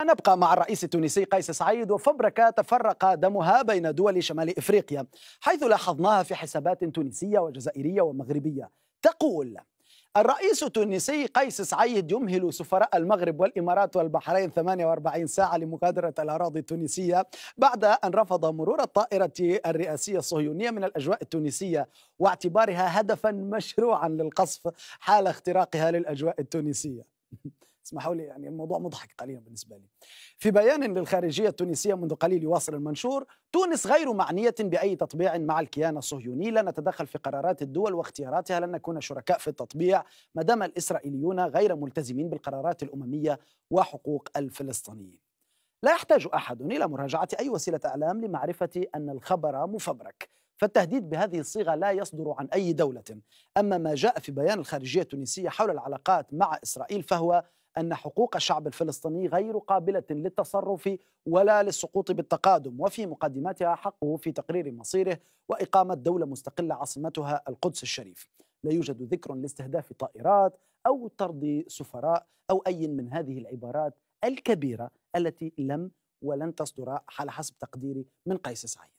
نبقى مع الرئيس التونسي قيس سعيد وفبركة تفرق دمها بين دول شمال إفريقيا، حيث لاحظناها في حسابات تونسية وجزائرية ومغربية تقول: الرئيس التونسي قيس سعيد يمهل سفراء المغرب والإمارات والبحرين 48 ساعة لمغادرة الأراضي التونسية بعد أن رفض مرور الطائرة الرئاسية الصهيونية من الأجواء التونسية، واعتبارها هدفا مشروعا للقصف حال اختراقها للأجواء التونسية. اسمحوا لي، يعني الموضوع مضحك قليلا بالنسبة لي. في بيان للخارجية التونسية منذ قليل يواصل المنشور: تونس غير معنية بأي تطبيع مع الكيان الصهيوني، لن نتدخل في قرارات الدول واختياراتها، لن نكون شركاء في التطبيع ما دام الإسرائيليون غير ملتزمين بالقرارات الأممية وحقوق الفلسطينيين. لا يحتاج أحد إلى مراجعة أي وسيلة إعلام لمعرفة أن الخبر مفبرك، فالتهديد بهذه الصيغة لا يصدر عن أي دولة. أما ما جاء في بيان الخارجية التونسية حول العلاقات مع إسرائيل فهو أن حقوق الشعب الفلسطيني غير قابلة للتصرف ولا للسقوط بالتقادم، وفي مقدمتها حقه في تقرير مصيره وإقامة دولة مستقلة عاصمتها القدس الشريف. لا يوجد ذكر لاستهداف طائرات أو طرد سفراء أو أي من هذه العبارات الكبيرة التي لم ولن تصدر على حسب تقديري من قيس سعيد.